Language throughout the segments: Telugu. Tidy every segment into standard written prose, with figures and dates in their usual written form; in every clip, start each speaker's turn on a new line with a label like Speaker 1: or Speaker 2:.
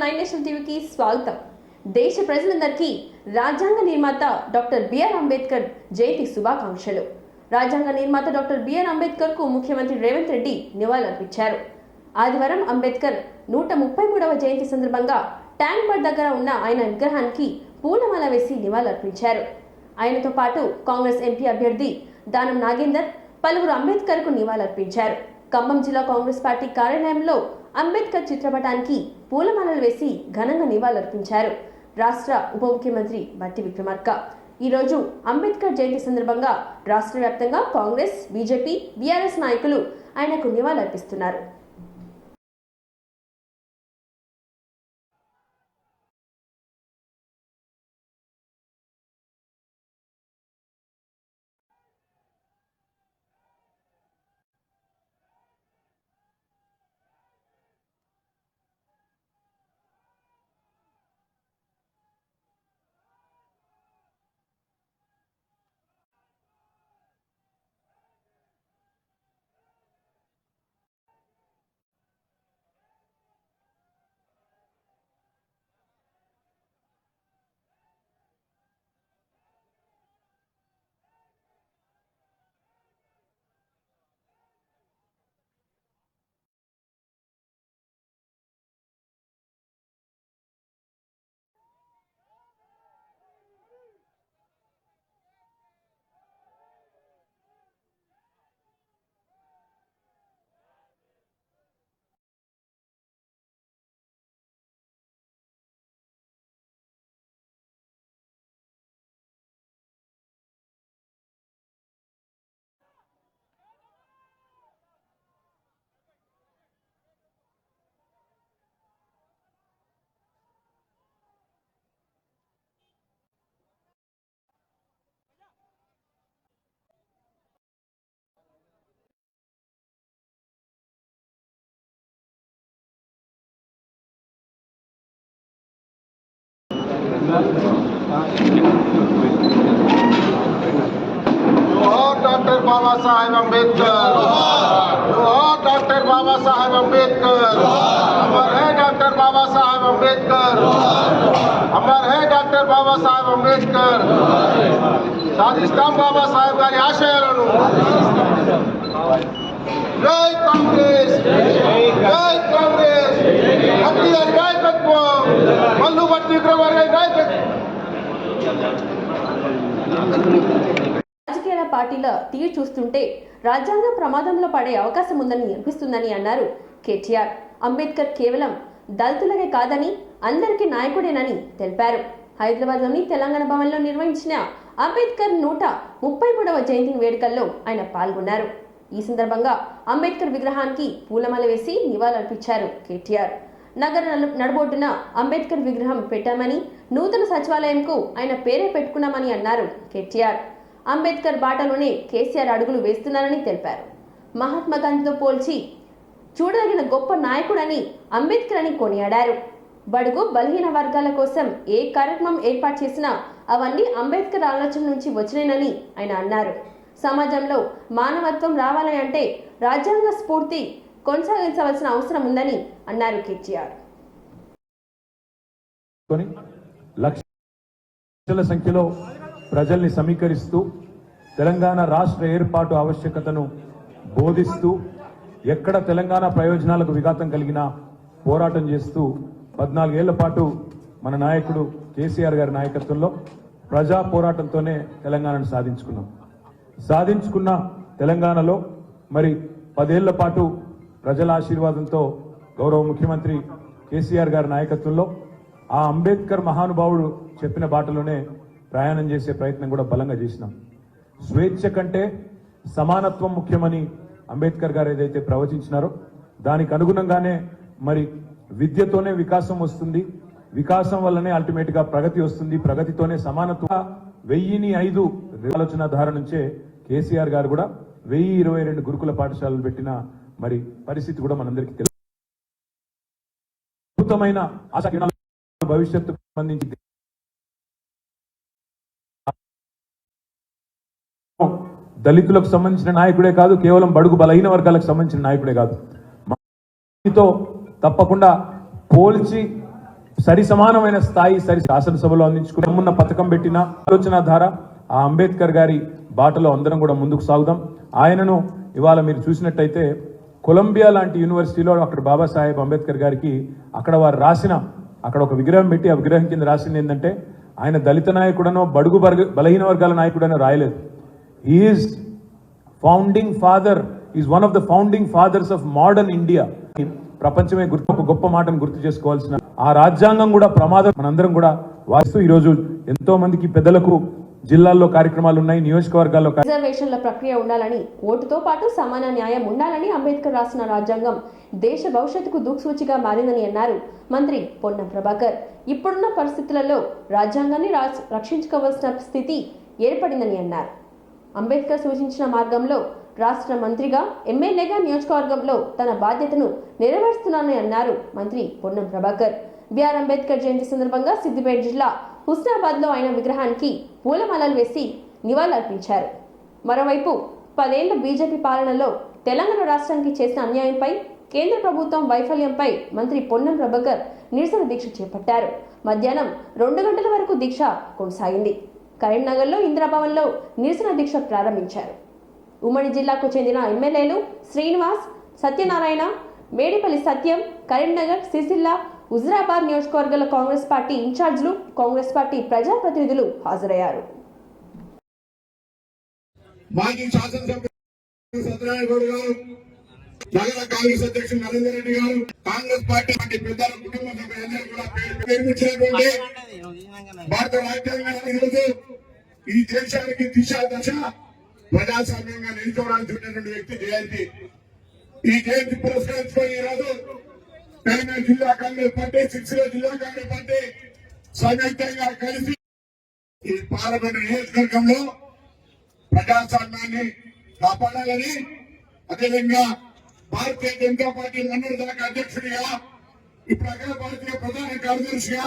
Speaker 1: 9 నేషన్ టీవీకి స్వాగతం. దేశ ప్రజలందరికీ రాజ్యాంగ నిర్మాత డాక్టర్ బిఆర్ అంబేద్కర్ జయంతి శుభాకాంక్షలు. రాజ్యాంగ నిర్మాత డాక్టర్ బిఆర్ అంబేద్కర్ కు ముఖ్యమంత్రి రేవంత్ రెడ్డి నివాళులర్పించారు. ఆదివారం అంబేద్కర్ 133వ జయంతి సందర్భంగా ట్యాంక్ బండ్ దగ్గర ఉన్న ఆయన విగ్రహానికి పూలమాల వేసి నివాళులర్పించారు. ఆయనతో పాటు కాంగ్రెస్ ఎంపీ అభ్యర్థి దానం నాగేందర్ పలువురు అంబేద్కర్ కు నివాళులర్పించారు. ఖమ్మం జిల్లా కాంగ్రెస్ పార్టీ కార్యాలయంలో అంబేద్కర్ చిత్రపటానికి పూలమాలలు వేసి ఘనంగా నివాళులర్పించారు. రాష్ట్ర ఉప ముఖ్యమంత్రి బట్టి విక్రమార్క ఈరోజు అంబేద్కర్ జయంతి సందర్భంగా రాష్ట్ర వ్యాప్తంగా కాంగ్రెస్, బీజేపీ, బీఆర్ఎస్ నాయకులు ఆయనకు నివాళులర్పిస్తున్నారు.
Speaker 2: जोहार डॉक्टर बाबा साहेब अम्बेडकर, जोहार डॉक्टर बाबा साहेब अम्बेडकर, अमर है डॉक्टर बाबा साहेब अम्बेडकर, अमर है डॉक्टर बाबा साहेब अम्बेडकर. साधिस्तां बाबा साहेब गारी आशयाలను जय कांग्रेस, जय कांग्रेस. हत्तीदार नायकत्వం, మల్లు భట్టి విక్రమార్క నాయకత్వం.
Speaker 1: రాజకీయ పార్టీల తీరు చూస్తుంటే రాజ్యాంగ ప్రమాదంలో పడే అవకాశం ఉందని అనిపిస్తుందని అన్నారు కేటీఆర్. అంబేద్కర్ కేవలం దళితులకే కాదని అందరికీ నాయకుడేనని తెలిపారు. హైదరాబాద్లోని తెలంగాణ భవన్లో నిర్వహించిన అంబేద్కర్ 133వ జయంతి వేడుకల్లో ఆయన పాల్గొన్నారు. ఈ సందర్భంగా అంబేద్కర్ విగ్రహానికి పూలమాల వేసి నివాళులర్పించారు కేటీఆర్. నగర నడుబొడ్డున అంబేద్కర్ విగ్రహం పెట్టామని, నూతన సచివాలయంకు ఆయన పేరే పెట్టుకున్నామని అన్నారు కేటీఆర్. అంబేద్కర్ బాటలోనే కేసీఆర్ అడుగులు వేస్తున్నారని తెలిపారు. మహాత్మా గాంధీతో పోల్చి చూడదగిన గొప్ప నాయకుడని అంబేద్కర్ అని కొనియాడారు. బడుగు బలహీన వర్గాల కోసం ఏ కార్యక్రమం ఏర్పాటు చేసినా అవన్నీ అంబేద్కర్ ఆలోచన నుంచి వచ్చినాయని ఆయన అన్నారు. సమాజంలో మానవత్వం రావాలని అంటే రాజ్యాంగ స్ఫూర్తి కొనసాగించవలసిన అవసరం ఉందని అన్నారు కేటీఆర్.
Speaker 3: లక్షల సంఖ్యలో ప్రజల్ని సమీకరిస్తూ తెలంగాణ రాష్ట్ర ఏర్పాటు ఆవశ్యకతను బోధిస్తూ ఎక్కడ తెలంగాణ ప్రయోజనాలకు విఘాతం కలిగినా పోరాటం చేస్తూ 14 ఏళ్ల పాటు మన నాయకుడు కేసీఆర్ గారి నాయకత్వంలో ప్రజా పోరాటంతోనే తెలంగాణను సాధించుకున్న తెలంగాణలో మరి 10 ఏళ్ల పాటు ప్రజల ఆశీర్వాదంతో గౌరవ ముఖ్యమంత్రి కేసీఆర్ గారి నాయకత్వంలో ఆ అంబేద్కర్ మహానుభావుడు చెప్పిన బాటలోనే ప్రయాణం చేసే ప్రయత్నం కూడా బలంగా చేసినాం. స్వేచ్ఛ కంటే సమానత్వం ముఖ్యమని అంబేద్కర్ గారు ఏదైతే ప్రవచించినారో దానికి అనుగుణంగానే మరి విద్యతోనే వికాసం వస్తుంది, వికాసం వల్లనే అల్టిమేట్ గా ప్రగతి వస్తుంది, ప్రగతితోనే సమానత్వం. 1005 ఆలోచన ధార నుంచే కేసీఆర్ గారు కూడా 1022 గురుకుల పాఠశాలలు పెట్టిన మరి పరిస్థితి కూడా మనందరికీ తెలుసు. అద్భుతమైన భవిష్యత్తు సంబంధించి దళితులకు సంబంధించిన నాయకుడే కాదు, కేవలం బడుగు బలహీన వర్గాలకు సంబంధించిన నాయకుడే కాదు, తప్పకుండా పోల్చి సరి సమానమైన స్థాయి శాసనసభలో అందించుకున్న పథకం పెట్టిన ఆలోచన ధార ఆ అంబేద్కర్ గారి బాటలో అందరం కూడా ముందుకు సాగుదాం. ఆయనను ఇవాళ మీరు చూసినట్టయితే కొలంబియా లాంటి యూనివర్సిటీలో అక్కడ బాబాసాహెబ్ అంబేద్కర్ గారికి అక్కడ వారు రాసిన అక్కడ ఒక విగ్రహం పెట్టి ఆ విగ్రహం కింద రాసింది ఏంటంటే ఆయన దళిత నాయకుడనో బడుగు బలహీన వర్గాల నాయకుడనో రాయలేదు. Is founding father, is one of the founding fathers of modern India. ప్రపంచమే ఒక గొప్ప మాటను గుర్తు చేసుకోవాల్సిన ఆ రాజ్యాంగం కూడా ప్రమాదం మనందరం కూడా వాస్తూ ఈరోజు ఎంతో మందికి పెద్దలకు జిల్లాల్లో కార్యక్రమాలు ఉన్నాయి, నియోజకవర్గాల్లో
Speaker 1: రిజర్వేషన్ల ప్రక్రియ ఉండాలని, ఓటుతో పాటు సమాన న్యాయం ఉండాలని అంబేద్కర్ రాసిన రాజ్యాంగం దేశ భవిష్యత్తుకు దిక్సూచిగా మారిందని అన్నారు మంత్రి పొన్నం ప్రభాకర్. ఇప్పుడున్న పరిస్థితులలో రాజ్యాంగాన్ని రక్షించుకోవాల్సిన స్థితి ఏర్పడిందని అన్నారు. అంబేద్కర్ సూచించిన మార్గంలో రాష్ట్ర మంత్రిగా, ఎమ్మెల్యేగా నియోజకవర్గంలో తన బాధ్యతను నెరవేరుస్తున్నానని అన్నారు మంత్రి పొన్నం ప్రభాకర్. బిఆర్ అంబేద్కర్ జయంతి సందర్భంగా సిద్దిపేట జిల్లా హుస్నాబాద్ లో ఆయన విగ్రహానికి పూలమాలలు వేసి నివాళులర్పించారు. మరోవైపు 10 ఏళ్ల బీజేపీ పాలనలో తెలంగాణ రాష్ట్రానికి చేసిన అన్యాయంపై, కేంద్ర ప్రభుత్వం వైఫల్యంపై మంత్రి పొన్నం ప్రభాకర్ నిరసన దీక్ష చేపట్టారు. మధ్యాహ్నం 2 గంటల వరకు దీక్ష కొనసాగింది. కరీంనగర్లో ఇందిరాభవన్లో నిరసన దీక్ష ప్రారంభించారు. ఉమ్మడి జిల్లాకు చెందిన ఎమ్మెల్యేలు శ్రీనివాస్, సత్యనారాయణ, మేడిపల్లి సత్యం, కరీంనగర్, సిరిసిల్ల, హుజురాబాద్ నియోజకవర్గాల కాంగ్రెస్ పార్టీ ఇన్ఛార్జీలు, కాంగ్రెస్ పార్టీ ప్రజాప్రతినిధులు హాజరయ్యారు.
Speaker 4: మాజీ శాసనసభ్యులు సత్యనారాయణ గౌడ్ గారు, నగర కాంగ్రెస్ అధ్యక్షులు నరేందర్ రెడ్డి గారు, కాంగ్రెస్ పార్టీ పెద్దల కుటుంబ సభ్యులందరూ కూడా పేర్కొచ్చినటువంటి భారత రాజ్యాంగాన్ని ఈరోజు ఈ దేశానికి దిశ దశ ప్రజాస్వామ్యంగా నిలుచోవడానికి ఉన్నటువంటి వ్యక్తి జయంతి. ఈ జయంతి పురస్కరించుకొని ఈరోజు తెలంగాణ జిల్లా కాంగ్రెస్ పార్టీ, సిరిసిల్ల జిల్లా కాంగ్రెస్ పార్టీ సంయుక్తంగా కలిసి ఈ పార్లమెంట్ నియోజకవర్గంలో ప్రజాస్వామ్యాన్ని కాపాడాలని, అదేవిధంగా భారతీయ జనతా పార్టీ మొన్నటి దాకా అధ్యక్షుడిగా, ఇప్పుడు అఖిల భారతీయ ప్రధాన కార్యదర్శిగా,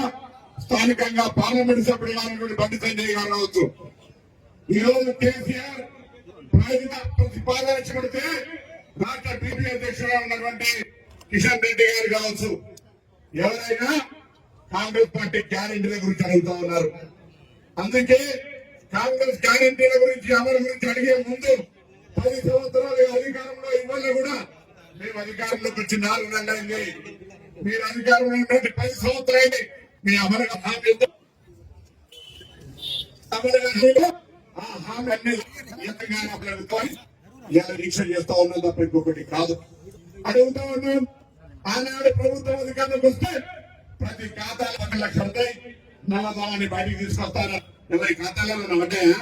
Speaker 4: స్థానికంగా పార్లమెంట్ సభ్యుడిగా ఉన్నటువంటి బండి సంజయ్ గారు రావచ్చు. ఈ రోజు కేసీఆర్ ప్రతిపాదించబడితే రాష్ట్ర బీపీ అధ్యక్షుడిగా ఉన్నటువంటి కిషన్ రెడ్డి గారు కావచ్చు, ఎవరైనా కాంగ్రెస్ పార్టీ గ్యారెంటీల గురించి అడుగుతా ఉన్నారు. అందుకే కాంగ్రెస్ గ్యారెంటీల గురించి, అమలు గురించి అడిగే ముందు 10 సంవత్సరాలు అధికారంలో ఇవాళ కూడా మేము అధికారంలోకి వచ్చి 4 నెలలైంది. మీరు అధికారంలో ఉన్నటువంటి 10 సంవత్సరాలు మీ అమలు హామీ ఆ హామీ అన్ని దీక్ష చేస్తా ఉన్నది తప్ప ఇంకొకటి కాదు. అడుగుతా ఉన్నాం, ఆనాడు ప్రభుత్వం అధికారంలోకి వస్తే ప్రతి ఖాతాలో 1 లక్ష ఉంటాయి, నల్లధనాన్ని బయటికి తీసుకొస్తారు. ఎవరి ఖాతాలలో ఉంటాయా?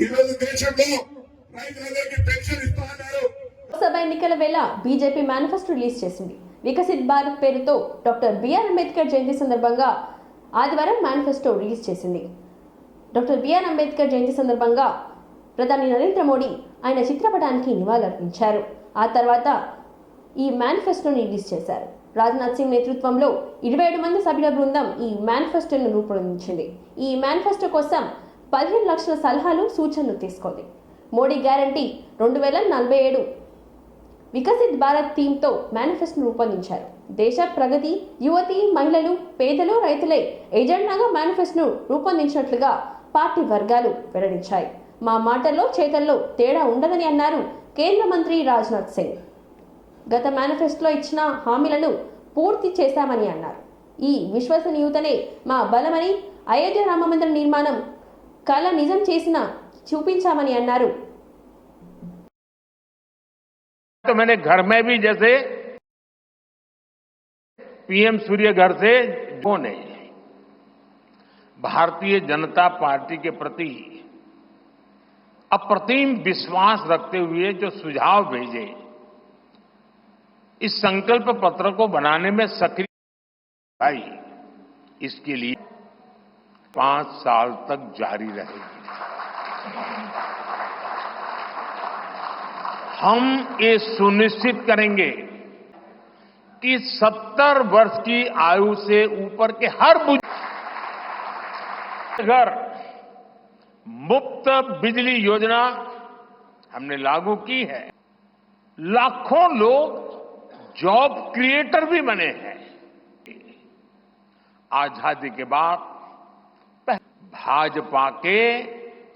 Speaker 4: ఈరోజు దేశంలో రైతులందరికీ పెన్షన్ ఇస్తా ఉన్నారు.
Speaker 1: లోక్సభ ఎన్నికల వేళ బీజేపీ మేనిఫెస్టో రిలీజ్ చేసింది. వికసిత్ భారత్ పేరుతో డాక్టర్ బిఆర్ అంబేద్కర్ జయంతి సందర్భంగా ఆదివారం మేనిఫెస్టో రిలీజ్ చేసింది. డాక్టర్ బిఆర్ అంబేద్కర్ జయంతి సందర్భంగా ప్రధాని నరేంద్ర మోడీ ఆయన చిత్రపటానికి నివాళులర్పించారు. ఆ తర్వాత ఈ మేనిఫెస్టోని రిలీజ్ చేశారు. రాజ్నాథ్ సింగ్ నేతృత్వంలో 27 మంది సభ్యుల బృందం ఈ మేనిఫెస్టోను రూపొందించింది. ఈ మేనిఫెస్టో కోసం 15 లక్షల సలహాలు, సూచనలు తీసుకుంది. మోడీ గ్యారంటీ 2047 వికసిత్ భారత్ థీమ్తో మేనిఫెస్టోను రూపొందించారు. దేశ ప్రగతి, యువతి, మహిళలు, పేదలు, రైతులే ఎజెండాగా మేనిఫెస్టోను రూపొందించినట్లుగా పార్టీ వర్గాలు వెల్లడించాయి. మా మాటల్లో చేతల్లో తేడా ఉండదని అన్నారు కేంద్ర మంత్రి రాజ్నాథ్ సింగ్. గత మేనిఫెస్టోలో ఇచ్చిన హామీలను పూర్తి చేశామని అన్నారు. ఈ విశ్వసనీయతనే మా బలమని, అయోధ్య రామ మందిర నిర్మాణం కళ నిజం చేసిన చూపించామని అన్నారు.
Speaker 5: तो मैंने घर में भी जैसे पीएम सूर्य घर से जो ने भारतीय जनता पार्टी के प्रति अप्रतिम विश्वास रखते हुए जो सुझाव भेजे, इस संकल्प पत्र को बनाने में सक्रिय भाई, इसके लिए 5 साल तक जारी रहेगी। हम ये सुनिश्चित करेंगे कि 70 वर्ष की आयु से ऊपर के हर घर मुफ्त बिजली योजना हमने लागू की है। लाखों लोग जॉब क्रिएटर भी बने हैं। आजादी के बाद भाजपा के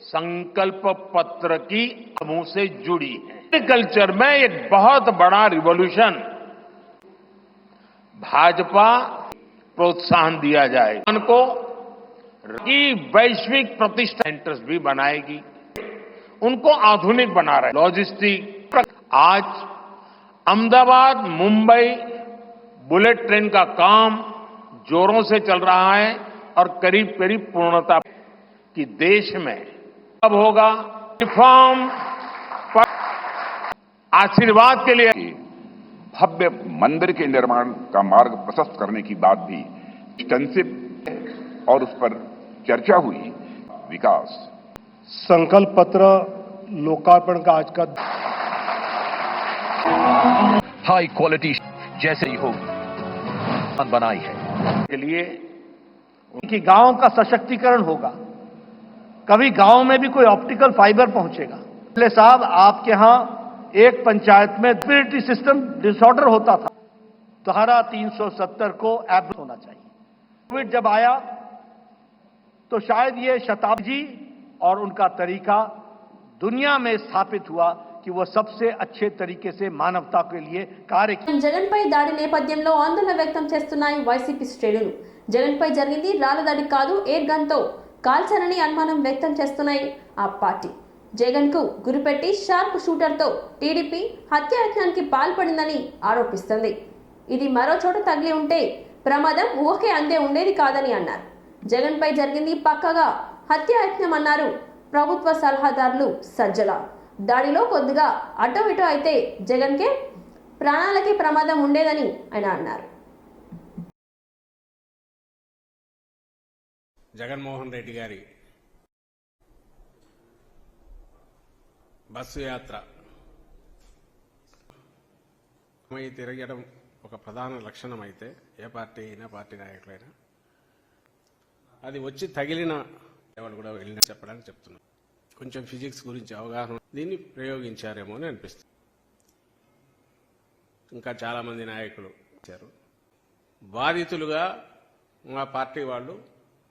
Speaker 5: संकल्प पत्र की मुंह से जुड़ी है। एग्रीकल्चर में एक बहुत बड़ा रिवॉल्यूशन भाजपा प्रोत्साहन दिया जाएगा, उनको की वैश्विक प्रतिष्ठा सेंटर्स भी बनाएगी, उनको आधुनिक बना रहे लॉजिस्टिक। आज अहमदाबाद मुंबई बुलेट ट्रेन का काम जोरों से चल रहा है और करीब करीब पूर्णता की देश में अब होगा। रिफॉर्म पर आशीर्वाद के लिए
Speaker 6: भव्य मंदिर के निर्माण का मार्ग प्रशस्त करने की बात भी एक्सटेंसिव और उस पर चर्चा हुई। विकास
Speaker 2: संकल्प पत्र लोकार्पण का आज का
Speaker 7: हाई क्वालिटी जैसे ही हो बनाई है
Speaker 5: के लिए
Speaker 8: कि गांव का सशक्तिकरण होगा, कभी गांव में भी कोई ऑप्टिकल फाइबर पहुंचेगा। पहले साहब आपके यहां एक पंचायत में रेस्पिरेटरी सिस्टम डिसऑर्डर होता था, धारा 370 को एब्रोगेट होना चाहिए। कोविड जब आया तो शायद ये शताब्दी जी और उनका तरीका दुनिया में स्थापित हुआ कि वो सबसे अच्छे तरीके से मानवता के लिए कार्य किया।
Speaker 1: జగన్పై దాడి నేపథ్యంలో ఆందోళన వ్యక్తం చేస్తున్నాయి వైసీపీ శ్రేణులు. జగన్పై జరిగింది రాళ్ల దాడి కాదు, ఎయిర్ గన్తో కాల్చారని అనుమానం వ్యక్తం చేస్తున్నాయి ఆ పార్టీ. జగన్కు గురిపెట్టి షార్ప్ షూటర్తో టీడీపీ హత్యాయత్నానికి పాల్పడిందని ఆరోపిస్తుంది. ఇది మరో చోట తగిలి ఉంటే ప్రమాదం ఊహకే అందే ఉండేది కాదని అన్నారు. జగన్పై జరిగింది పక్కగా హత్యాయత్నం అన్నారు ప్రభుత్వ సలహాదారులు సజ్జల. దాడిలో కొద్దిగా అటో ఇటో అయితే జగన్కే ప్రాణాలకి ప్రమాదం ఉండేదని ఆయన అన్నారు.
Speaker 9: జగన్మోహన్ రెడ్డి గారి బస్సు యాత్ర తిరగడం ఒక ప్రధాన లక్షణం అయితే ఏ పార్టీ అయినా పార్టీ నాయకులైనా అది వచ్చి తగిలిన వాళ్ళు కూడా వెళ్ళిన చెప్పడానికి చెప్తున్నారు. కొంచెం ఫిజిక్స్ గురించి అవగాహన దీన్ని ప్రయోగించారేమో అని అనిపిస్తుంది. ఇంకా చాలా మంది నాయకులు వచ్చారు. బాధితులుగా మా పార్టీ వాళ్ళు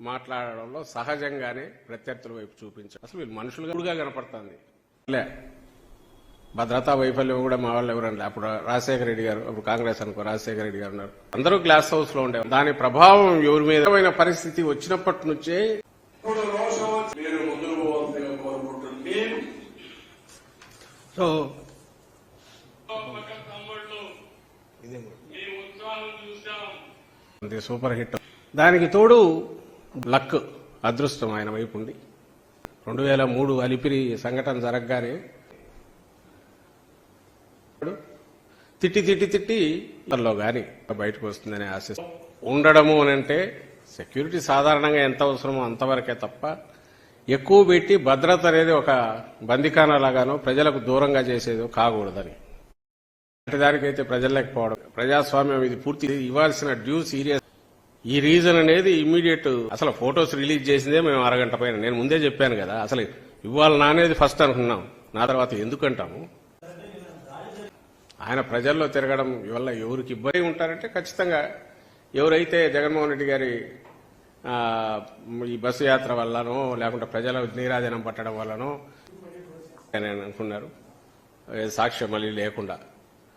Speaker 9: మాట్లాడడంలో సహజంగానే ప్రత్యర్థుల వైపు చూపించారు. అసలు వీళ్ళు మనుషులుగా కనపడుతుంది. భద్రతా వైఫల్యం కూడా మా వాళ్ళు ఎవరండి. అప్పుడు రాజశేఖర రెడ్డి గారు, అప్పుడు కాంగ్రెస్ అనుకో రాజశేఖర రెడ్డి గారు ఉన్నారు. అందరూ గ్లాస్ హౌస్ లో ఉండే దాని ప్రభావం ఎవరి మీద పరిస్థితి వచ్చినప్పటి నుంచే సో సూపర్ హిట్. దానికి తోడు లక్, అదృష్టం ఆయన వైపు ఉండి 2003 అలిపిరి సంఘటన జరగగానే తిట్టి లో గాని బయటకు వస్తుందని ఆశిస్తూ ఉండడము అనంటే సెక్యూరిటీ సాధారణంగా ఎంత అవసరమో అంతవరకే తప్ప ఎక్కువ పెట్టి భద్రత అనేది ఒక బందికానా లాగానో ప్రజలకు దూరంగా చేసేదో కాకూడదని. దానికైతే ప్రజలు లేకపోవడం, ప్రజాస్వామ్యం ఇది పూర్తి ఇవ్వాల్సిన డ్యూ సీరియస్. ఈ రీజన్ అనేది ఇమ్మీడియట్ అసలు ఫొటోస్ రిలీజ్ చేసిందే మేము అరగంట పైన. నేను ముందే చెప్పాను కదా, అసలు ఇవ్వాలనా అనేది ఫస్ట్ అనుకున్నాం, నా తర్వాత ఎందుకంటాము. ఆయన ప్రజల్లో తిరగడం వల్ల ఎవరికి ఇబ్బంది ఉంటారంటే ఖచ్చితంగా ఎవరైతే జగన్మోహన్ రెడ్డి గారి ఈ బస్సు యాత్ర వల్లనో లేకుంటే ప్రజల నీరాజనం పట్టడం వల్లనో అనుకున్నారు. సాక్ష్యం మళ్ళీ లేకుండా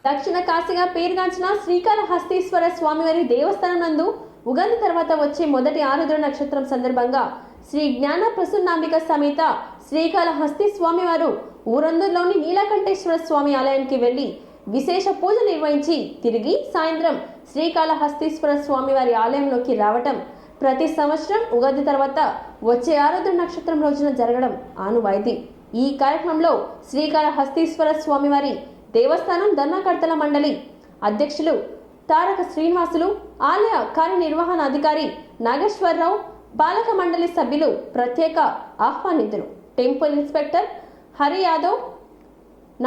Speaker 1: దక్షిణ కాశీగా పేరుగాంచిన శ్రీకాళహస్తీశ్వర స్వామివారి దేవస్థానం నందు ఉగాది తర్వాత వచ్చే మొదటి ఆరుద్ర నక్షత్రం సందర్భంగా శ్రీ జ్ఞాన ప్రసన్నాంబిక సమేత శ్రీకాళహస్తి స్వామివారు ఊరందూరులోని నీలకంఠేశ్వర స్వామి ఆలయానికి వెళ్లి విశేష పూజ నిర్వహించి తిరిగి సాయంత్రం శ్రీకాళహస్తీశ్వర స్వామివారి ఆలయంలోకి రావటం ప్రతి సంవత్సరం ఉగాది తర్వాత వచ్చే ఆరుద్ర నక్షత్రం రోజున జరగడం ఆనవాయితీ. ఈ కార్యక్రమంలో శ్రీకాళహస్తీశ్వర స్వామివారి దేవస్థానం ధర్మకర్తల మండలి అధ్యక్షులు తారక శ్రీనివాసులు, ఆలయ కార్యనిర్వహణ అధికారి నాగేశ్వరరావు, పాలక మండలి సభ్యులు ప్రత్యేక ఆహ్వానితులు టెంపుల్ ఇన్స్పెక్టర్ హరి యాదవ్,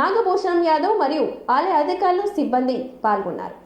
Speaker 1: నాగభూషణం యాదవ్ మరియు ఆలయ అధికారులు, సిబ్బంది పాల్గొన్నారు.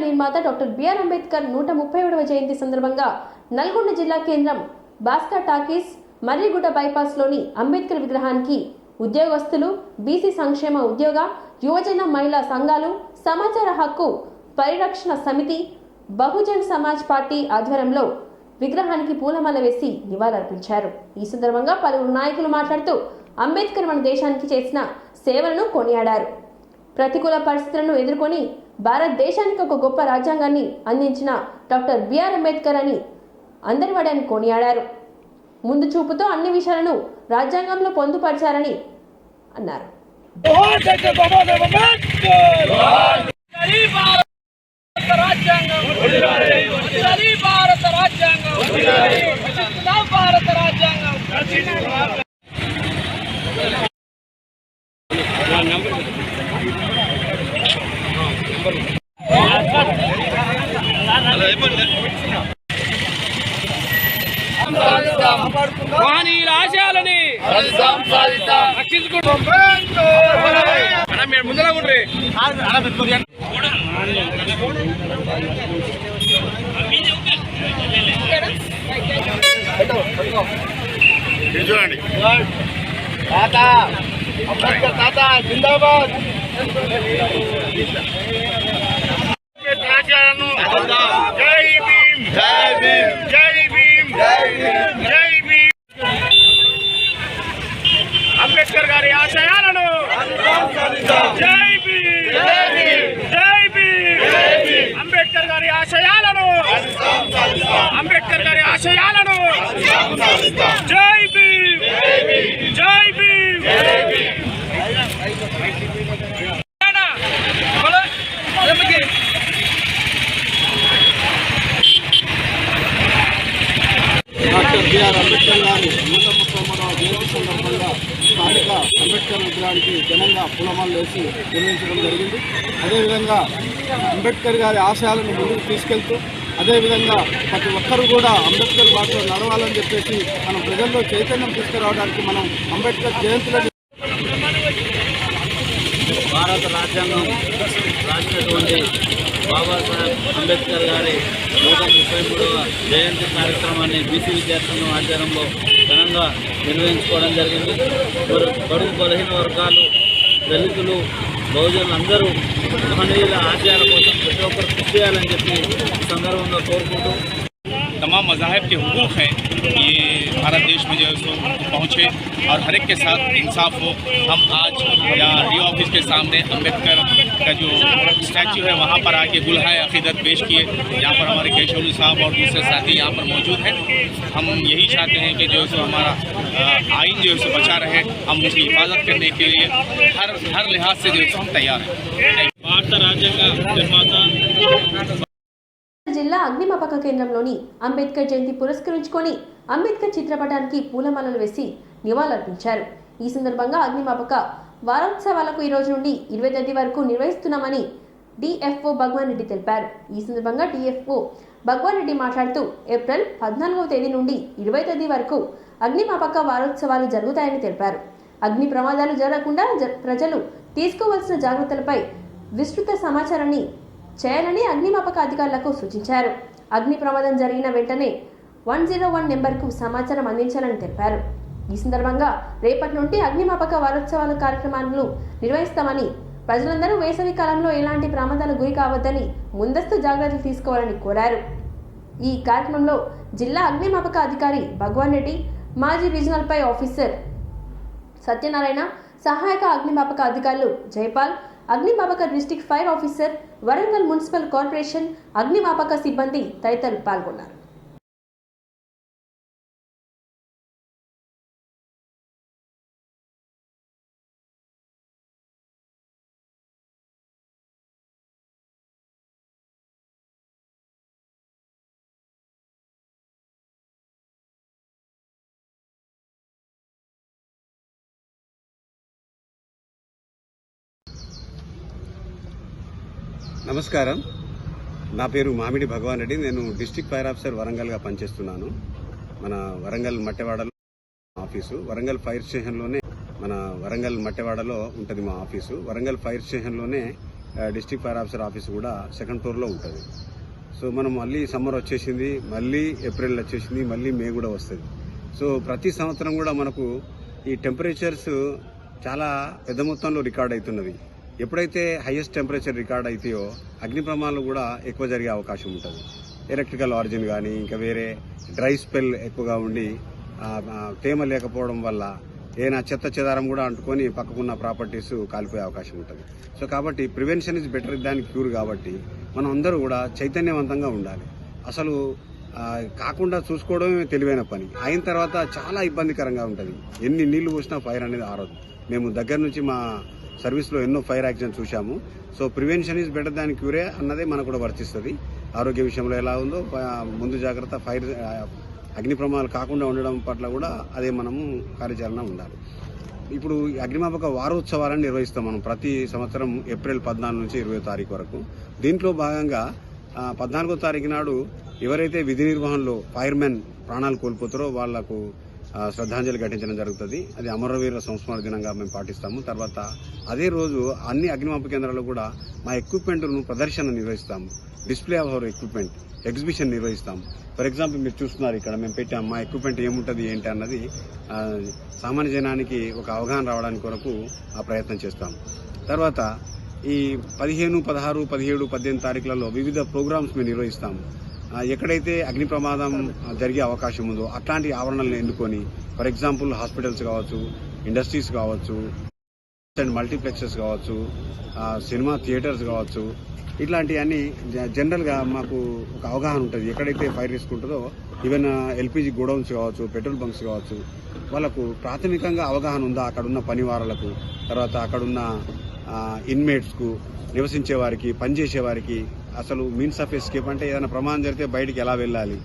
Speaker 1: నిర్మాత డాక్టర్ బిఆర్ అంబేద్కర్ 137వ జయంతి సందర్భంగా నల్గొండ జిల్లా కేంద్రం భాస్కర్ టాకీస్ మర్రిగుట్ట బైపాస్లోని అంబేద్కర్ విగ్రహానికి ఉద్యోగస్తులు, బీసీ సంక్షేమ ఉద్యోగ, యువజన, మహిళా సంఘాలు, సమాచార హక్కు పరిరక్షణ సమితి, బహుజన్ సమాజ్ పార్టీ ఆధ్వర్యంలో విగ్రహానికి పూలమాల వేసి నివాళులర్పించారు. ఈ సందర్భంగా పలువురు నాయకులు మాట్లాడుతూ అంబేద్కర్ మన దేశానికి చేసిన సేవలను కొనియాడారు. ప్రతికూల పరిస్థితులను ఎదుర్కొని భారతదేశానికి ఒక గొప్ప రాజ్యాంగాన్ని అందించిన డాక్టర్ బిఆర్ అంబేద్కర్ అని అందరివాడని కొనియాడారు. ముందు చూపుతో అన్ని విషయాలను రాజ్యాంగంలో పొందుపరిచారని అన్నారు.
Speaker 10: మహనీయుల ఆశయాలని రక్షించుకుంటాం. మీరు ముందర ఉండ్రి.
Speaker 4: చూడండి తాత అంబేద్కర్ తాత జిందాబాద్. జై భీమ్, జై భీమ్, జై భీమ్, జై భీమ్, జై భీమ్. అంబేద్కర్ గారి ఆశయాలను జై భీమ్, జై భీమ్, జై భీమ్. అంబేద్కర్ గారి ఆశయాలను, అంబేద్కర్ గారి ఆశయాలను జై భీమ్, జై భీమ్, జై భీమ్.
Speaker 11: డాక్టర్ బిఆర్ అంబేద్కర్ గారి 130వ జయంతి సందర్భంగా స్థానిక అంబేద్కర్ విగ్రహానికి ఘనంగా పూలమాలలు వేసి నిర్వహించడం జరిగింది. అదేవిధంగా అంబేద్కర్ గారి ఆశయాలను ముందుకు తీసుకెళ్తూ అదేవిధంగా ప్రతి ఒక్కరూ కూడా అంబేద్కర్ బాటలో నడవాలని చెప్పేసి మనం ప్రజల్లో చైతన్యం తీసుకురావడానికి మనం అంబేద్కర్ జయంతులను
Speaker 12: భారత రాజ్యాంగం రాసినటువంటి బాబాసాహెబ్ అంబేద్కర్ గారి 133వ జయంతి కార్యక్రమాన్ని బీసీ విద్యార్థుల ఆధ్వర్యంలో ఘనంగా నిర్వహించుకోవడం జరిగింది. బడుగు బలహీన వర్గాలు, దళితులు, బహుజనులు అందరూ మహనీయుల ఆశయాల కోసం ప్రతి ఒక్కరు కృషి చేయాలని చెప్పి సందర్భంగా కోరుకుంటూ
Speaker 13: तमाम मज़ाहिब के हुकूक़ हैं ये भारत देश में जो है सो पहुँचे और हर एक के साथ इंसाफ हो। हम आज यहाँ डी ऑफिस के सामने अम्बेडकर का जो स्टैचू है वहाँ पर आके गुलहाए अक़ीदत पेश किए, जहाँ पर हमारे केशवलू साहब और दूसरे साथी यहाँ पर मौजूद हैं। हम यही चाहते हैं कि जो है सो हमारा आइन जो है सो बचा रहे, हम उसकी हिफाजत करने के लिए हर लिहाज से जो है सो हम तैयार हैं। भारत राज्यांग निर्माता
Speaker 1: జిల్లా అగ్నిమాపక కేంద్రంలోని అంబేద్కర్ జయంతి పురస్కరించుకొని అంబేద్కర్ చిత్రపటానికి పూలమాలలు వేసి నివాళులర్పించారు. ఈ సందర్భంగా అగ్నిమాపక వారోత్సవాలకు ఈ రోజు నుండి 20వ తేదీ వరకు నిర్వహిస్తున్నామని డిఎఫ్ఓ భగవాన్ రెడ్డి తెలిపారు. ఈ సందర్భంగా డిఎఫ్ఓ భగవాన్ రెడ్డి మాట్లాడుతూ ఏప్రిల్ 14వ తేదీ నుండి 20వ తేదీ వరకు అగ్నిమాపక వారోత్సవాలు జరుగుతాయని తెలిపారు. అగ్ని ప్రమాదాలు జరగకుండా ప్రజలు తీసుకోవాల్సిన జాగ్రత్తలపై విస్తృత సమాచారాన్ని చేయాలని అగ్నిమాపక అధికారులకు సూచించారు. అగ్ని ప్రమాదం జరిగిన వెంటనే 101 నెంబర్కు సమాచారం అందించాలని తెలిపారు. ఈ సందర్భంగా రేపటి నుండి అగ్నిమాపక వారోత్సవాల కార్యక్రమాలను నిర్వహిస్తామని, ప్రజలందరూ వేసవి కాలంలో ఎలాంటి ప్రమాదాలకు గురి కావద్దని ముందస్తు జాగ్రత్తలు తీసుకోవాలని కోరారు. ఈ కార్యక్రమంలో జిల్లా అగ్నిమాపక అధికారి భగవాన్ రెడ్డి, మాజీ రీజనల్ పై ఆఫీసర్ సత్యనారాయణ, సహాయక అగ్నిమాపక అధికారులు జైపాల్, అగ్నిమాపక district fire officer, Warangal municipal corporation అగ్నిమాపక సిబ్బంది తదితరులు పాల్గొన్నారు.
Speaker 14: నమస్కారం, నా పేరు మామిడి భగవాన్ రెడ్డి. నేను డిస్ట్రిక్ట్ ఫైర్ ఆఫీసర్ వరంగల్గా పనిచేస్తున్నాను. మన వరంగల్ మట్టెవాడలో ఆఫీసు, వరంగల్ ఫైర్ స్టేషన్లోనే మన వరంగల్ మట్టెవాడలో ఉంటుంది మా ఆఫీసు. వరంగల్ ఫైర్ స్టేషన్లోనే డిస్ట్రిక్ట్ ఫైర్ ఆఫీసర్ ఆఫీస్ కూడా సెకండ్ ఫ్లోర్లో ఉంటుంది. సో మనం మళ్ళీ సమ్మర్ వచ్చేసింది, మళ్ళీ ఏప్రిల్ వచ్చేసింది, మళ్ళీ మే కూడా వస్తుంది. సో ప్రతి సంవత్సరం కూడా మనకు ఈ టెంపరేచర్స్ చాలా పెద్ద మొత్తంలో రికార్డ్ అవుతున్నది. ఎప్పుడైతే హైయెస్ట్ టెంపరేచర్ రికార్డ్ అవుతాయో అగ్ని ప్రమాదాలు కూడా ఎక్కువ జరిగే అవకాశం ఉంటుంది. ఎలక్ట్రికల్ ఆరిజిన్ కానీ ఇంకా వేరే డ్రై స్పెల్ ఎక్కువగా ఉండి తేమ లేకపోవడం వల్ల ఏదైనా చెత్త చెదారం కూడా అంటుకొని పక్కకున్న ప్రాపర్టీస్ కాలిపోయే అవకాశం ఉంటుంది. సో కాబట్టి prevention is better than cure. కాబట్టి మనం అందరూ కూడా చైతన్యవంతంగా ఉండాలి. అసలు కాకుండా చూసుకోవడమే తెలివైన పని. అయిన తర్వాత చాలా ఇబ్బందికరంగా ఉంటుంది. ఎన్ని నీళ్లు పోసినా ఫైర్ అనేది ఆరదు. మేము దగ్గర నుంచి మా సర్వీస్లో ఎన్నో ఫైర్ యాక్సిడెంట్ చూశాము. So prevention is better than cure అన్నదే మనకు కూడా వర్తిస్తుంది. ఆరోగ్య విషయంలో ఎలా ఉందో ముందు జాగ్రత్త ఫైర్ అగ్ని ప్రమాదాలు కాకుండా ఉండడం పట్ల కూడా అదే మనము కార్యాచరణ ఉండాలి. ఇప్పుడు అగ్నిమాపక వారోత్సవాలను నిర్వహిస్తాం మనం ప్రతి సంవత్సరం ఏప్రిల్ 14 నుంచి 20వ తారీఖు వరకు. దీంట్లో భాగంగా 14వ తారీఖు నాడు ఎవరైతే విధి నిర్వహణలో ఫైర్మెన్ ప్రాణాలు కోల్పోతారో వాళ్లకు శ్రద్ధాంజలి ఘటించడం జరుగుతుంది. అది అమరవీరుల సంస్మరణ దినంగా మేము పాటిస్తాము. తర్వాత అదే రోజు అన్ని అగ్నిమాపక కేంద్రాల్లో కూడా మా ఎక్విప్మెంట్ను ప్రదర్శన నిర్వహిస్తాము. Display of our equipment exhibition నిర్వహిస్తాము. ఫర్ ఎగ్జాంపుల్ మీరు చూస్తున్నారు ఇక్కడ మేము పెట్టాము మా ఎక్విప్మెంట్ ఏముంటుంది ఏంటి అన్నది సామాన్య జనానికి ఒక అవగాహన రావడానికి కొరకు ఆ ప్రయత్నం చేస్తాము. తర్వాత ఈ 15, 16, 17, 18 తారీఖులలో వివిధ ప్రోగ్రామ్స్ మేము నిర్వహిస్తాము. ఎక్కడైతే అగ్ని ప్రమాదం జరిగే అవకాశం ఉందో అట్లాంటి ఆవరణలను ఎన్నుకొని ఫర్ ఎగ్జాంపుల్ హాస్పిటల్స్ కావచ్చు, ఇండస్ట్రీస్ కావచ్చు, మల్టీప్లెక్సెస్ కావచ్చు, సినిమా థియేటర్స్ కావచ్చు, ఇట్లాంటివన్నీ జనరల్గా మాకు ఒక అవగాహన ఉంటుంది. ఎక్కడైతే ఫైర్ రిస్క్ ఉంటుందో ఈవెన్ ఎల్పిజి గోడౌన్స్ కావచ్చు, పెట్రోల్ బంక్స్ కావచ్చు, వాళ్ళకు ప్రాథమికంగా అవగాహన ఉందా అక్కడున్న పనివారులకు, తర్వాత అక్కడున్న ఇన్మేట్స్కు, నివసించే వారికి, పనిచేసే వారికి అసలు మీన్స్ ఆఫ్ ఎస్కేప్ అంటే ఏదైనా ప్రమాదం జరిగితే బయటికి ఎలా వెళ్ళాలి,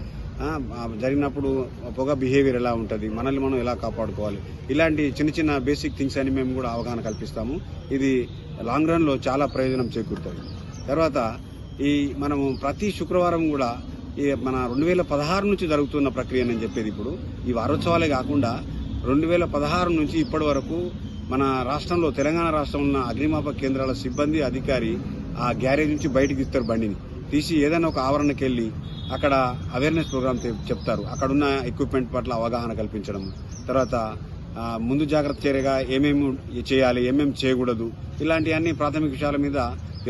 Speaker 14: జరిగినప్పుడు పొగ బిహేవియర్ ఎలా ఉంటుంది, మనల్ని మనం ఎలా కాపాడుకోవాలి, ఇలాంటి చిన్న చిన్న బేసిక్ థింగ్స్ అని మేము కూడా అవగాహన కల్పిస్తాము. ఇది లాంగ్ రన్లో చాలా ప్రయోజనం చేకూరుతుంది. తర్వాత మనము ప్రతి శుక్రవారం కూడా మన 2016 నుంచి జరుగుతున్న ప్రక్రియ నేను చెప్పేది. ఇప్పుడు ఈ వారోత్సవాలే కాకుండా 2016 నుంచి ఇప్పటి వరకు మన రాష్ట్రంలో తెలంగాణ రాష్ట్రంలో ఉన్న అగ్నిమాపక కేంద్రాల సిబ్బంది అధికారి ఆ గ్యారేజ్ నుంచి బయటకు తీస్తారు, బండిని తీసి ఏదైనా ఒక ఆవరణకి వెళ్ళి అక్కడ అవేర్నెస్ ప్రోగ్రామ్ చెప్తారు. అక్కడున్న ఎక్విప్మెంట్ పట్ల అవగాహన కల్పించడం, తర్వాత ముందు జాగ్రత్త చర్యగా ఏమేమి చేయాలి, ఏమేమి చేయకూడదు, ఇలాంటివన్నీ ప్రాథమిక విషయాల మీద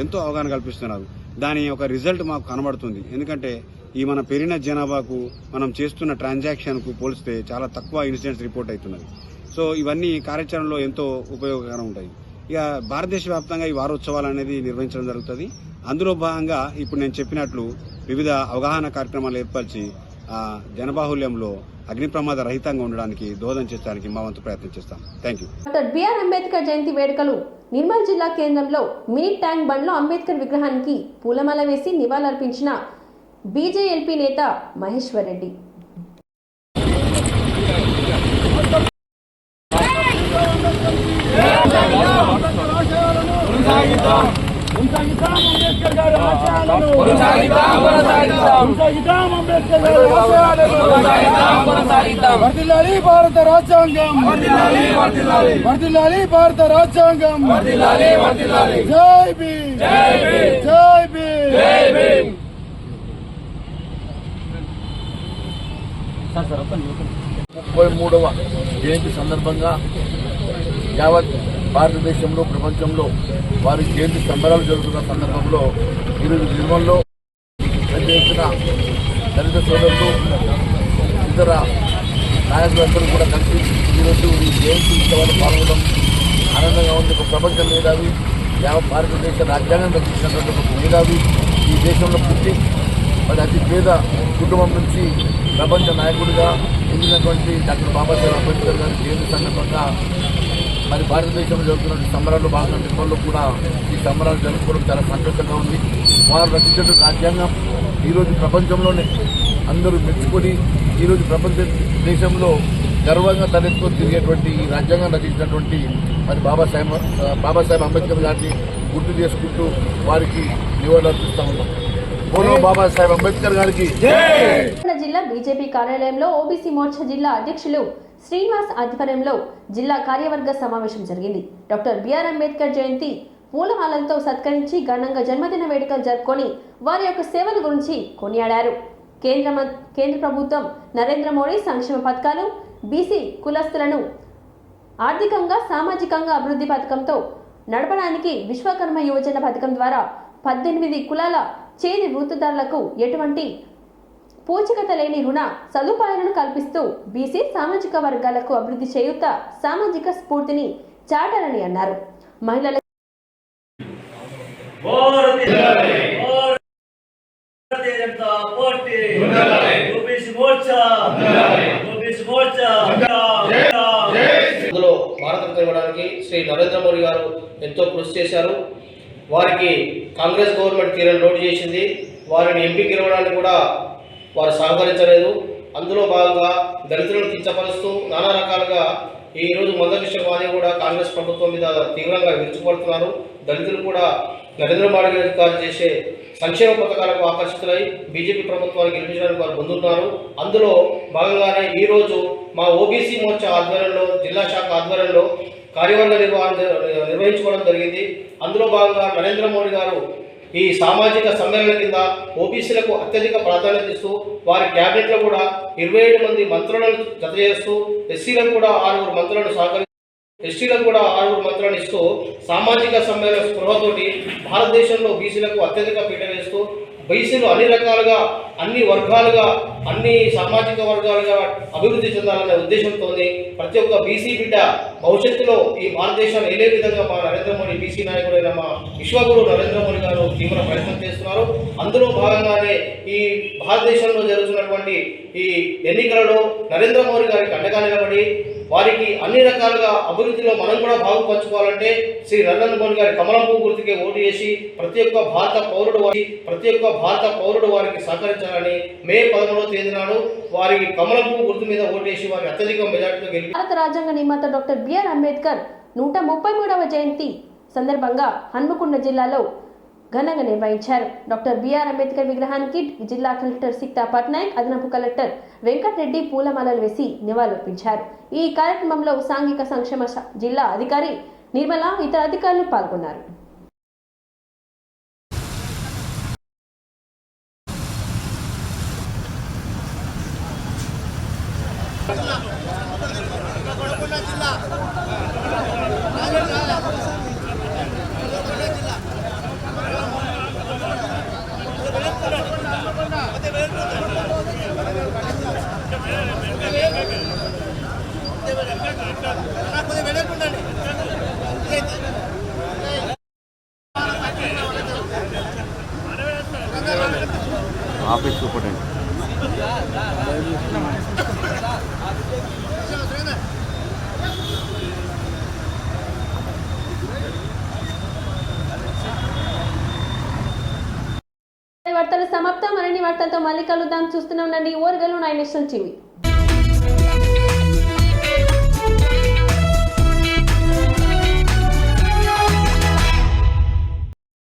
Speaker 14: ఎంతో అవగాహన కల్పిస్తున్నారు. దాని ఒక రిజల్ట్ మాకు కనబడుతుంది. ఎందుకంటే ఈ మన పెరిగిన జనాభాకు మనం చేస్తున్న ట్రాన్సాక్షన్కు పోలిస్తే చాలా తక్కువ ఇన్సిడెంట్స్ రిపోర్ట్ అవుతున్నది. సో ఇవన్నీ కార్యాచరణలో ఎంతో ఉపయోగకరంగా ఉంటాయి. ఇక భారతదేశ వ్యాప్తంగా ఈ వారోత్సవాలు అనేది నిర్వహించడం జరుగుతుంది. అందులో భాగంగా ఇప్పుడు నేను చెప్పినట్లు వివిధ అవగాహన కార్యక్రమాలు ఏర్పరిచి జనబాహుల్యంలో అగ్ని ప్రమాద రహితంగా ఉండడానికి దోహదం చేయడానికి మా వంతు ప్రయత్నం చేస్తాం. Thank you.
Speaker 1: Doctor BR Ambedkar జయంతి వేడుకలు నిర్మల్ జిల్లా కేంద్రంలో మినీ ట్యాంక్ బండ్లో అంబేద్కర్ విగ్రహానికి పూలమాల వేసి నివాళులర్పించిన బీజేఎల్పీ నేత మహేశ్వర్ రెడ్డి.
Speaker 11: వర్ధిల్లాలి భారత రాజ్యాంగం, వర్ధిల్లాలి భారత రాజ్యాంగం, జై భీమ్, జై భీమ్.
Speaker 8: 33వ జయంతి సందర్భంగా యావత్ భారతదేశంలో, ప్రపంచంలో వారి జయంతి సంబరాలు జరుగుతున్న సందర్భంలో ఈరోజు నిర్మల్లో పెద్ద ఎత్తున దళిత సోదరులు, ఇతర నాయకులందరూ కూడా కలిసి ఈరోజు ఈ జయంతి ఉత్సవాలు పాల్గొనడం ఆనందంగా ఉంది. ఒక ప్రపంచ మేధావి, యావత్ భారతదేశ రాజ్యాంగం రచించినటువంటి ఒక మేధావి, ఈ దేశంలో పుట్టి మరి అతి పేద కుటుంబం నుంచి ప్రపంచ నాయకుడిగా ఎదిగినటువంటి డాక్టర్ బాబాసాహెబ్ అంబేద్కర్ గారి జయంతి సందర్భంగా మరి భారతదేశంలో జరుగుతున్న సంబరాల్లో భాగంగా నిర్మల్లో కూడా ఈ సంబరాలు జరుపుకోవడం చాలా సంతోషంగా ఉంది. వారు రచించిన రాజ్యాంగం ఈరోజు ప్రపంచంలోనే అందరూ మెచ్చుకొని ఈరోజు ప్రపంచ దేశంలో గర్వంగా తలెత్తుకొని తిరిగేటువంటి ఈ రాజ్యాంగం రచించినటువంటి మరి బాబాసాహెబ్ అంబేద్కర్ గారిని గుర్తు చేసుకుంటూ వారికి నివాళులు అర్పిస్తూ ఉన్నాం. బాబాసాహెబ్ అంబేద్కర్ గారికి
Speaker 1: జిల్లా బీజేపీ కార్యాలయంలో ఓబీసీ మోర్చా జిల్లా అధ్యక్షులు శ్రీనివాస్ ఆధ్వర్యంలో జిల్లా కార్యవర్గ సమావేశం జరిగింది. డాక్టర్ బిఆర్ అంబేద్కర్ జయంతి పూలమాలలతో సత్కరించి ఘనంగా జన్మదిన వేడుకలు జరుపుకొని వారి యొక్క సేవల గురించి కొనియాడారు. కేంద్ర ప్రభుత్వం నరేంద్ర మోడీ సంక్షేమ పథకాలు, బీసీ కులస్తులను ఆర్థికంగా సామాజికంగా అభివృద్ధి పథకంతో నడపడానికి విశ్వకర్మ యువజన పథకం ద్వారా 18 కులాల చేతి వృత్తిదారులకు ఎటువంటి పూచికత లేని రుణ సదుపాయాలను కల్పిస్తూ బీసీ సామాజిక వర్గాలకు అభివృద్ధి చేయుత సామాజిక స్ఫూర్తిని చాటారని అన్నారు. మహిళల
Speaker 10: భారతం తెలవడానికి శ్రీ నరేంద్ర మోడీ గారు ఎంతో కృషి చేశారు. వారికి కాంగ్రెస్ గవర్నమెంట్ తీరని లోటు చేసింది. వారిని ఎంపీ గెలవడానికి కూడా వారు సహకరించలేదు. అందులో భాగంగా దళితులను కించపరుస్తూ నానా రకాలుగా ఈరోజు మందకృష్ణ మాదిగ కూడా కాంగ్రెస్ ప్రభుత్వం మీద తీవ్రంగా విరుచుకుపడుతున్నారు. దళితులు కూడా నరేంద్ర మోడీ గారు చేసే సంక్షేమ పథకాలకు ఆకర్షితులై బీజేపీ ప్రభుత్వాన్ని గెలిపించడానికి వారు ముందున్నారు. అందులో భాగంగానే ఈరోజు మా ఓబీసీ మోర్చా ఆధ్వర్యంలో, జిల్లా శాఖ ఆధ్వర్యంలో కార్యవర్గ నిర్వహించుకోవడం జరిగింది. అందులో భాగంగా నరేంద్ర మోడీ గారు ఈ సామాజిక సమ్మేళన కింద ఓబీసీలకు అత్యధిక ప్రాధాన్యత ఇస్తూ వారి క్యాబినెట్లో కూడా 27 మంది మంత్రులను జత చేస్తూ ఎస్సీలకు కూడా 6 మంత్రులను ఎస్టీలకు కూడా 6 మంత్రులను ఇస్తూ సామాజిక సమ్మేళన స్పృహతోటి భారతదేశంలో బీసీలకు అత్యధిక పీట వేస్తూ బీసీలు అన్ని రకాలుగా, అన్ని వర్గాలుగా, అన్ని సామాజిక వర్గాలుగా అభివృద్ధి చెందాలనే ఉద్దేశంతో ప్రతి ఒక్క బీసీ బిడ్డ భవిష్యత్తులో ఈ భారతదేశాన్ని ఏలే విధంగా మా నరేంద్ర మోడీ బీసీ నాయకుడైన మా విశ్వగురు నరేంద్ర మోడీ గారు తీవ్ర ప్రయత్నం చేస్తున్నారు. అందులో భాగంగానే ఈ భారతదేశంలో జరుగుతున్నటువంటి ఈ ఎన్నికలలో నరేంద్ర మోడీ గారికి అండగా నిలబడి వారికి అన్ని రకాలుగా అభివృద్ధిలో మనం కూడా భాగం పంచుకోవాలంటే శ్రీ నరేంద్ర మోడీ గారి కమలం పువ్వు గుర్తుకే ఓటు చేసి ప్రతి ఒక్క భారత పౌరుడు వారికి సహకరించాలని మే 11వ తేదీ నాడు వారి కమలం పువ్వు గుర్తు మీద ఓటేసి వారికి అత్యధిక మెజార్టీతో గెలిపి
Speaker 1: భారత రాజ్యాంగ నిర్మాత డాక్టర్ బిఆర్ అంబేద్కర్ 133వ జయంతి సందర్భంగా హన్మకొండ జిల్లాలో ఘనంగా నిర్వహించారు. డాక్టర్ బిఆర్ అంబేద్కర్ విగ్రహానికి జిల్లా కలెక్టర్ సిక్తా పట్నాయక్, అదనపు కలెక్టర్ వెంకటరెడ్డి పూలమాలలు వేసి నివాళులర్పించారు. ఈ కార్యక్రమంలో సాంఘిక సంక్షేమ జిల్లా అధికారి నిర్మల, ఇతర అధికారులు పాల్గొన్నారు.
Speaker 14: ఆఫీస్ సూపరింటెండెంట్
Speaker 1: వార్తలు సమాప్తం. మరిన్ని వార్తలతో మళ్ళీ కలుద్దాం. చూస్తూనే ఉండండి ఓర్గలు 9 నేషనల్ టీవీ.